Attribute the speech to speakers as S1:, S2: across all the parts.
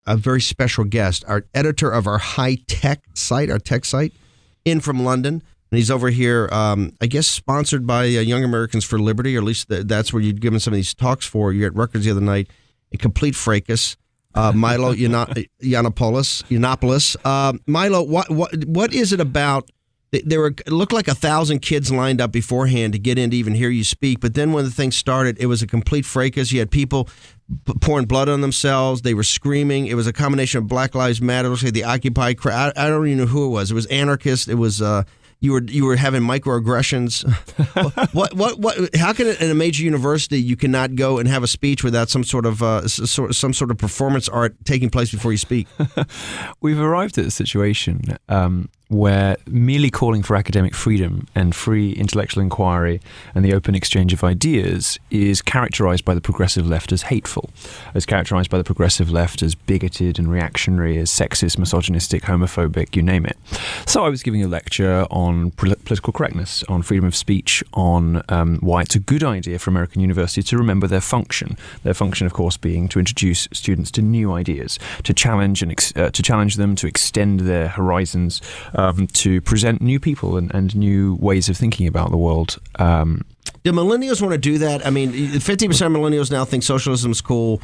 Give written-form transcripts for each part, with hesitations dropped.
S1: a very special guest, our editor of our tech site, in from London. And he's over here, I guess, sponsored by Young Americans for Liberty, or at least that's where you'd given some of these talks for. You're at Rutgers the other night, a complete fracas. Milo Yiannopoulos. Milo, what is it about? It looked like 1,000 kids lined up beforehand to get in to even hear you speak. But then when the thing started, it was a complete fracas. You had people pouring blood on themselves. They were screaming. It was a combination of Black Lives Matter, the Occupy crowd. I don't even know who it was. It was anarchists. It was you were having microaggressions. What? How can in a major university you cannot go and have a speech without some sort of performance art taking place before you speak?
S2: We've arrived at a situation where merely calling for academic freedom and free intellectual inquiry and the open exchange of ideas is characterized by the progressive left as hateful, as characterized by the progressive left as bigoted and reactionary, as sexist, misogynistic, homophobic, you name it. So I was giving a lecture on political correctness, on freedom of speech, on why it's a good idea for American universities to remember their function. Their function, of course, being to introduce students to new ideas, to challenge them, to extend their horizons, to present new people and new ways of thinking about the world.
S1: Do millennials want to do that? I mean, 50% of millennials now think socialism is cool.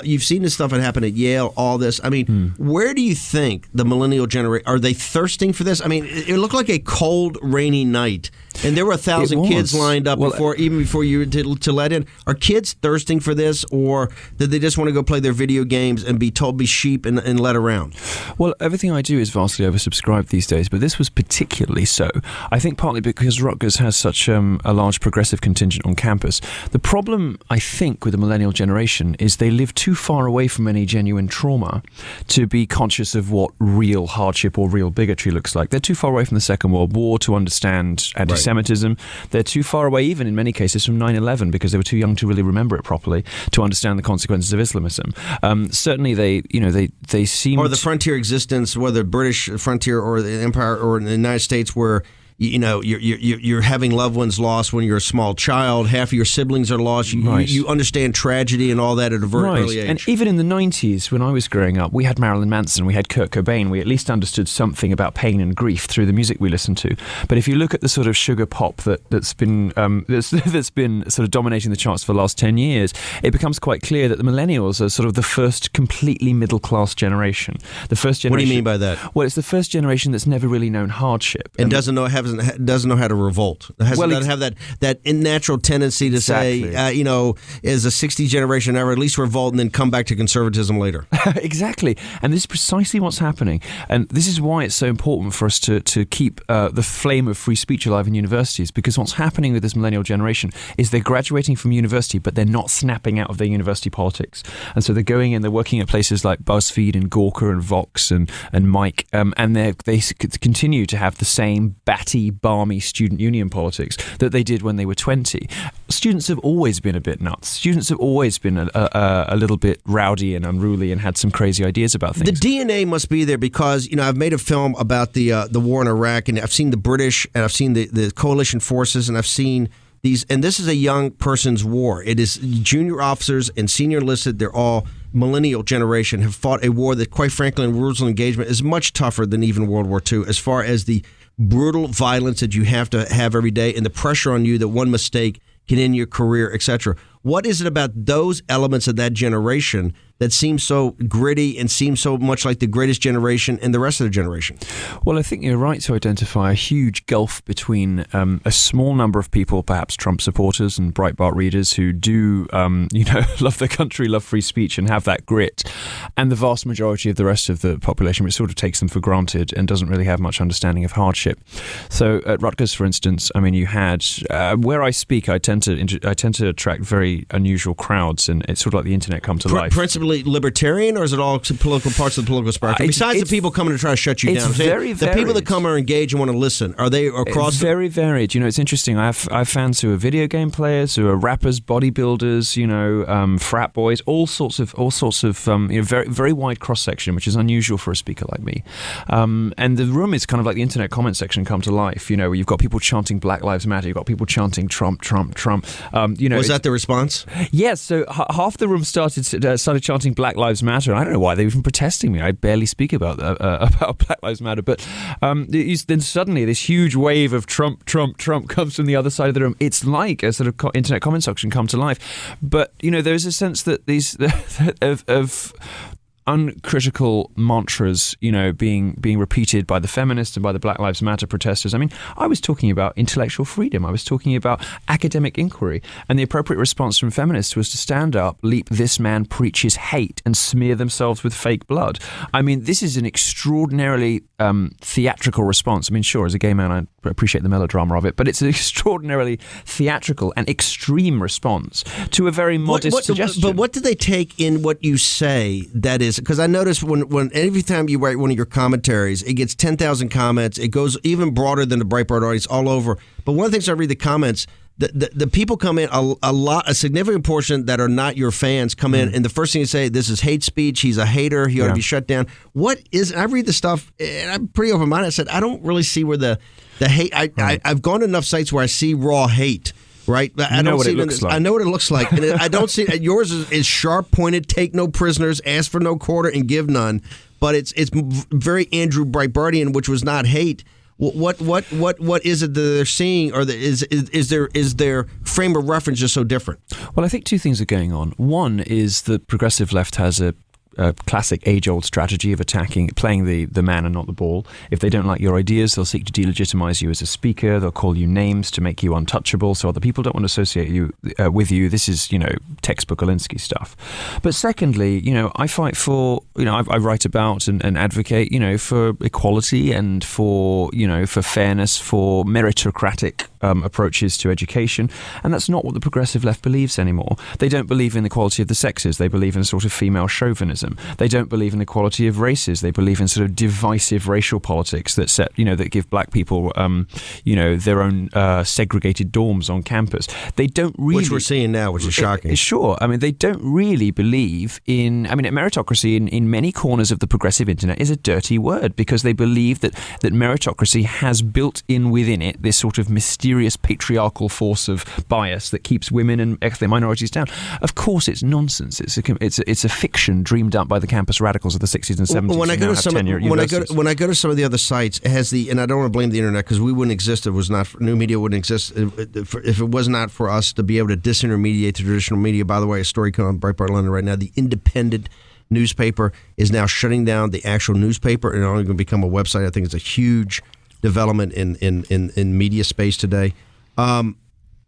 S1: You've seen this stuff that happened at Yale, all this. I mean, where do you think the millennial generation, are they thirsting for this? I mean, it looked like a cold, rainy night, and there were 1,000 kids lined up before you to let in. Are kids thirsting for this, or did they just want to go play their video games and be told be sheep and led around?
S2: Well, everything I do is vastly oversubscribed these days, but this was particularly so. I think partly because Rutgers has such a large progressive contingent on campus. The problem, I think, with the millennial generation is they live too far away from any genuine trauma to be conscious of what real hardship or real bigotry looks like. They're too far away from the Second World War to understand anti-Semitism. Right. They're too far away, even in many cases, from 9/11 because they were too young to really remember it properly to understand the consequences of Islamism. Certainly, they seem
S1: or the frontier existence, whether British frontier or the Empire or in the United States, where you're having loved ones lost when you're a small child. Half of your siblings are lost. You understand tragedy and all that at a very early age.
S2: And even in the 90s, when I was growing up, we had Marilyn Manson, we had Kurt Cobain. We at least understood something about pain and grief through the music we listened to. But if you look at the sort of sugar pop that's been sort of dominating the charts for the last 10 years, it becomes quite clear that the millennials are sort of the first completely middle class generation. The first generation.
S1: What do you mean by that?
S2: Well, it's the first generation that's never really known hardship
S1: and doesn't know how to revolt. Doesn't have that natural tendency to say, as a 60 generation ever, at least revolt and then come back to conservatism later.
S2: Exactly. And this is precisely what's happening. And this is why it's so important for us to keep the flame of free speech alive in universities, because what's happening with this millennial generation is they're graduating from university, but they're not snapping out of their university politics. And so they're going in, they're working at places like BuzzFeed and Gawker and Vox and Mike, and they continue to have the same batty, balmy student union politics that they did when they were 20. Students have always been a bit nuts. Students have always been a little bit rowdy and unruly and had some crazy ideas about things.
S1: The DNA must be there because, I've made a film about the war in Iraq, and I've seen the British, and I've seen the coalition forces, and I've seen these, and this is a young person's war. It is junior officers and senior enlisted. They're all millennial generation, have fought a war that, quite frankly, in rules of engagement is much tougher than even World War II as far as the brutal violence that you have to have every day and the pressure on you that one mistake can end your career, etc. What is it about those elements of that generation that seems so gritty and seems so much like the greatest generation and the rest of the generation?
S2: Well, I think you're right to identify a huge gulf between a small number of people, perhaps Trump supporters and Breitbart readers who do, love their country, love free speech and have that grit, and the vast majority of the rest of the population, which sort of takes them for granted and doesn't really have much understanding of hardship. So at Rutgers, for instance, you had where I speak, I tend to attract very unusual crowds, and it's sort of like the internet come to life.
S1: Principally libertarian, or is it all political parts of the political spectrum? Besides the people coming to try to shut you down, the people that come are engaged and want to listen. Are they across?
S2: It's very varied. It's interesting. I've fans who are video game players, who are rappers, bodybuilders, frat boys, all sorts of very very, very wide cross-section, which is unusual for a speaker like me. And the room is kind of like the internet comment section come to life, where you've got people chanting Black Lives Matter, you've got people chanting Trump, Trump, Trump.
S1: Was that the response?
S2: Yes, so half the room started chanting Black Lives Matter, and I don't know why they were even protesting me. I barely speak about Black Lives Matter, but then suddenly this huge wave of Trump, Trump, Trump comes from the other side of the room. It's like a sort of internet comment section come to life. But, there's a sense that these of uncritical mantras, being repeated by the feminists and by the Black Lives Matter protesters. I mean, I was talking about intellectual freedom. I was talking about academic inquiry. And the appropriate response from feminists was to stand up, leap, this man preaches hate, and smear themselves with fake blood. I mean, this is an extraordinarily theatrical response. I mean, sure, as a gay man, I appreciate the melodrama of it, but it's an extraordinarily theatrical and extreme response to a very modest suggestion.
S1: But what do they take in what you say that is? Because I notice when every time you write one of your commentaries, it gets 10,000 comments. It goes even broader than the Breitbart audience all over. But one of the things I read the comments, the people come in, a significant portion that are not your fans come in, and the first thing you say, this is hate speech, he's a hater, he ought to be shut down. I read the stuff, and I'm pretty open-minded. I said, I don't really see where the hate, I've gone to enough sites where I see raw hate. Right,
S2: I know what it looks like.
S1: I know what it looks like, and I don't see yours is sharp, pointed. Take no prisoners, ask for no quarter, and give none. But it's very Andrew Breitbartian, which was not hate. What is it that they're seeing, or is their frame of reference just so different?
S2: Well, I think two things are going on. One is the progressive left has a classic age-old strategy of playing the man and not the ball. If they don't like your ideas, they'll seek to delegitimize you as a speaker. They'll call you names to make you untouchable, so other people don't want to associate you with you. This is, textbook Alinsky stuff. But secondly, I fight for, I write about and advocate, for equality and for fairness, for meritocratic approaches to education, and that's not what the progressive left believes anymore. They don't believe in the equality of the sexes. They believe in sort of female chauvinism. They don't believe in equality of races. They believe in sort of divisive racial politics that that give black people, their own segregated dorms on campus. They don't really,
S1: which we're seeing now, which is shocking.
S2: Sure, I mean, they don't really believe in. I mean, meritocracy in many corners of the progressive internet is a dirty word because they believe that meritocracy has built in within it this sort of mysterious patriarchal force of bias that keeps women and ethnic minorities down. Of course, it's nonsense. It's a fiction dreamed up by the campus radicals of the 60s and 70s. When
S1: I go to some of the other sites, it has and I don't want to blame the internet because we wouldn't exist if it was not new media wouldn't exist if it was not for us to be able to disintermediate the traditional media. By the way, a story coming on Breitbart London right now. The Independent newspaper is now shutting down the actual newspaper and only going to become a website. I think it's a huge development in media space today. And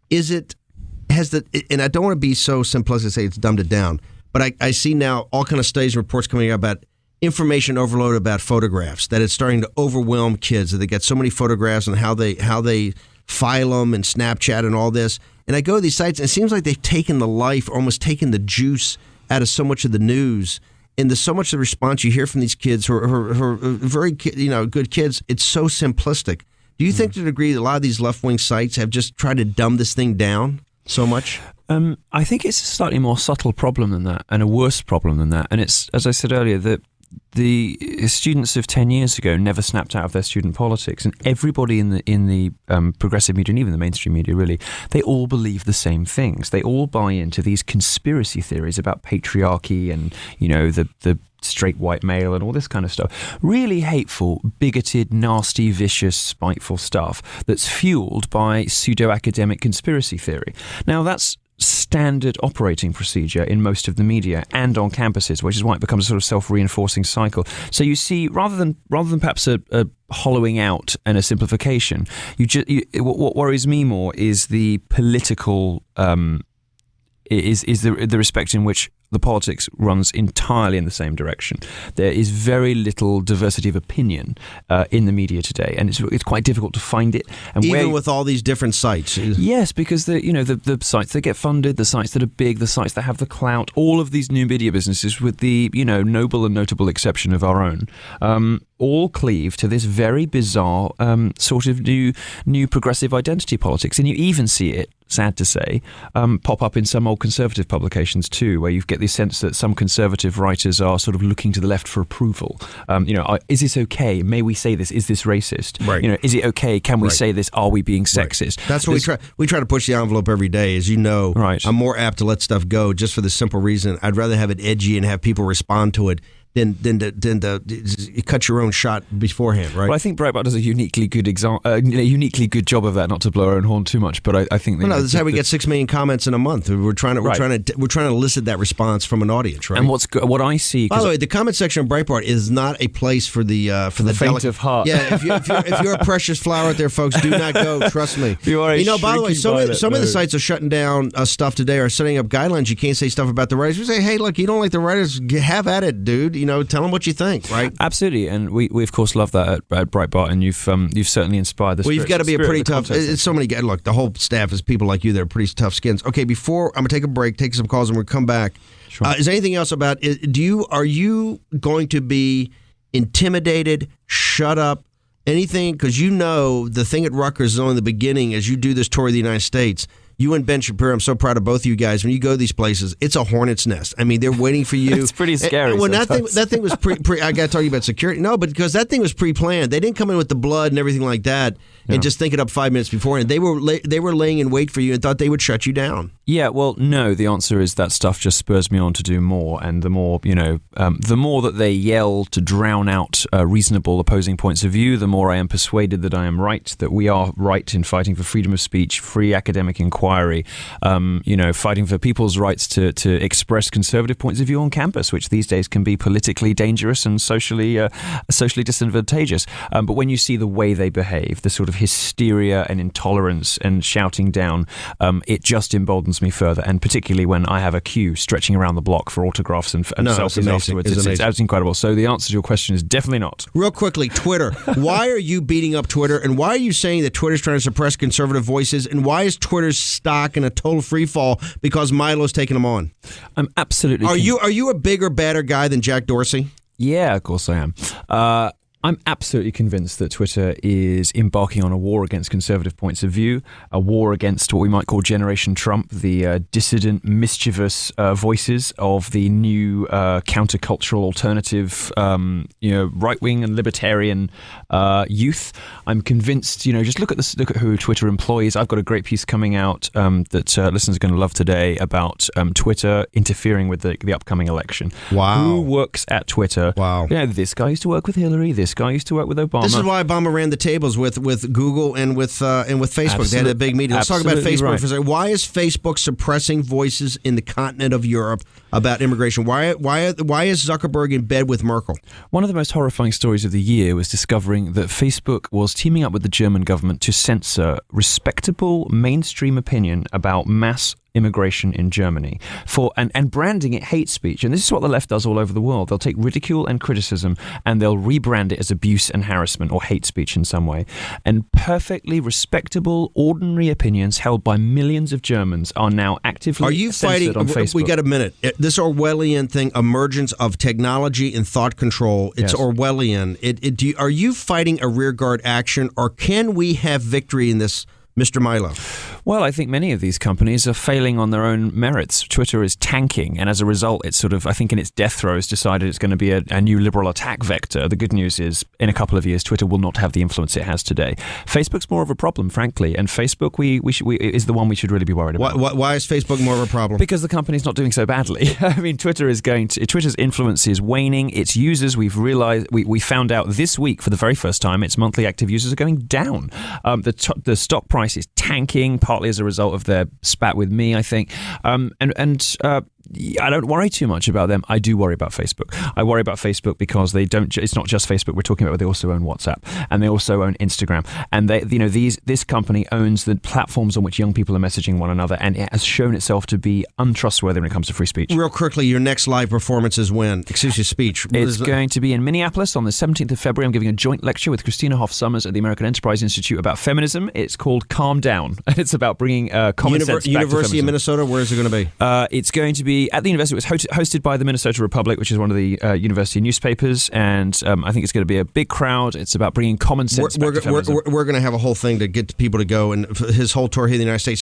S1: I don't want to be so simplistic to say it's dumbed it down, but I see now all kind of studies and reports coming out about information overload about photographs, that it's starting to overwhelm kids, that they get so many photographs and how they file them and Snapchat and all this. And I go to these sites and it seems like they've taken the life, almost taken the juice out of so much of the news. And there's so much of the response you hear from these kids who are very good kids. It's so simplistic. Do you think to the degree that a lot of these left-wing sites have just tried to dumb this thing down so much?
S2: I think it's a slightly more subtle problem than that, and a worse problem than that. And it's, as I said earlier, that the students of 10 years ago never snapped out of their student politics, and everybody in the progressive media and even the mainstream media, really, they all believe the same things. They all buy into these conspiracy theories about patriarchy and the straight white male and all this kind of stuff. Really hateful, bigoted, nasty, vicious, spiteful stuff that's fueled by pseudo-academic conspiracy theory. Now, that's standard operating procedure in most of the media and on campuses, which is why it becomes a sort of self-reinforcing cycle. So you see, rather than perhaps a hollowing out and a simplification, what worries me more is the political is the respect in which the politics runs entirely in the same direction. There is very little diversity of opinion in the media today, and it's quite difficult to find it. And
S1: even with all these different sites.
S2: Yes, because the sites that get funded, the sites that are big, the sites that have the clout, all of these new media businesses, with the noble and notable exception of our own, all cleave to this very bizarre sort of new progressive identity politics. And you even see it, sad to say, pop up in some old conservative publications too, where you get the sense that some conservative writers are sort of looking to the left for approval. Is this okay? May we say this? Is this racist?
S1: Right.
S2: Is it okay? Can we say this? Are we being sexist?
S1: Right. That's what we try to push the envelope every day. As you know,
S2: right.
S1: I'm more apt to let stuff go just for the simple reason I'd rather have it edgy and have people respond to it than to cut your own shot beforehand, right?
S2: Well, I think Breitbart does a uniquely good job of that. Not to blow our own horn too much, but I think
S1: that's how we get 6 million comments in a month. We're trying to elicit that response from an audience, right?
S2: And what I see,
S1: by the way, the comment section of Breitbart is not a place for the
S2: faint of heart.
S1: Yeah, if you're a precious flower out there, folks, do not go. Trust me.
S2: You are
S1: by the way, some of the sites are shutting down stuff today, are setting up guidelines. You can't say stuff about the writers. We say, hey, look, you don't like the writers, have at it, dude. Tell them what you think, right?
S2: Absolutely, and we of course love that at Breitbart, and you've certainly inspired the.
S1: Well, you've got to be a pretty tough. It's so many guys. Look, the whole staff is people like you that are pretty tough skins. Okay, before I'm gonna take a break, take some calls, and we'll come back.
S2: Sure.
S1: Is there anything else about? Are you going to be intimidated? Shut up. Anything? Because the thing at Rutgers is only the beginning. As you do this tour of the United States. You and Ben Shapiro, I'm so proud of both of you guys. When you go to these places, it's a hornet's nest. I mean, they're waiting for you.
S2: It's pretty scary.
S1: When that thing was pre I got to tell you about security. No, but because that thing was pre-planned. They didn't come in with the blood and everything like that and just think it up 5 minutes beforehand. They were laying in wait for you and thought they would shut you down.
S2: Yeah, well, no. The answer is that stuff just spurs me on to do more, and the more that they yell to drown out reasonable opposing points of view, the more I am persuaded that I am right, that we are right in fighting for freedom of speech, free academic inquiry. Fighting for people's rights to express conservative points of view on campus, which these days can be politically dangerous and socially disadvantageous. But when you see the way they behave, the sort of hysteria and intolerance and shouting down, it just emboldens me further. And particularly when I have a queue stretching around the block for autographs and selfies afterwards. It's absolutely incredible. So the answer to your question is definitely not.
S1: Real quickly, Twitter. Why are you beating up Twitter? And why are you saying that Twitter's trying to suppress conservative voices? And why is Twitter's stock in a total free fall because Milo's taking them on?
S2: I'm absolutely.
S1: Are you a bigger, badder guy than Jack Dorsey?
S2: Yeah, of course I am. I'm absolutely convinced that Twitter is embarking on a war against conservative points of view, a war against what we might call Generation Trump, the dissident, mischievous voices of the new countercultural alternative, right-wing and libertarian youth. I'm convinced, just look at who Twitter employs. I've got a great piece coming out that listeners are going to love today about Twitter interfering with the upcoming election.
S1: Wow.
S2: Who works at Twitter?
S1: Wow.
S2: This guy used to work with Hillary. This guy used to work with Obama.
S1: This is why Obama ran the tables with Google and with Facebook. They had a big meeting. Let's talk about Facebook for a second. Why is Facebook suppressing voices in the continent of Europe about immigration? Why is Zuckerberg in bed with Merkel?
S2: One of the most horrifying stories of the year was discovering that Facebook was teaming up with the German government to censor respectable mainstream opinion about mass immigration in Germany and branding it hate speech. And this is what the left does all over the world. They'll take ridicule and criticism and they'll rebrand it as abuse and harassment or hate speech in some way. And perfectly respectable, ordinary opinions held by millions of Germans are now actively censored on Facebook.
S1: We got a minute. This Orwellian thing, emergence of technology and thought control, it's Orwellian. Are you fighting a rearguard action, or can we have victory in this, Mr. Milo?
S2: Well, I think many of these companies are failing on their own merits. Twitter is tanking, and as a result, it's sort of, I think in its death throes, decided it's going to be a new liberal attack vector. The good news is, in a couple of years, Twitter will not have the influence it has today. Facebook's more of a problem, frankly, and Facebook is the one we should really be worried about.
S1: Why is Facebook more of a problem?
S2: Because the company's not doing so badly. I mean, Twitter's influence is waning. Its users, we found out this week for the very first time, its monthly active users are going down. The stock price is tanking, partly as a result of their spat with me, I think. I don't worry too much about them. I do worry about Facebook. I worry about Facebook because it's not just Facebook we're talking about, they also own WhatsApp and they also own Instagram. And this company owns the platforms on which young people are messaging one another, and it has shown itself to be untrustworthy when it comes to free speech.
S1: Real quickly, your next live performance is when? Excuse your speech.
S2: It's going to be in Minneapolis on the 17th of February. I'm giving a joint lecture with Christina Hoff Sommers at the American Enterprise Institute about feminism. It's called Calm Down. It's about bringing common sense back to feminism.
S1: University of Minnesota, where is it going to be?
S2: It's going to be be at the university. It was hosted by the Minnesota Republic, which is one of the university newspapers, and I think it's going to be a big crowd. It's about bringing common sense back to feminism.
S1: We're going to have a whole thing to get people to go, and his whole tour here in the United States.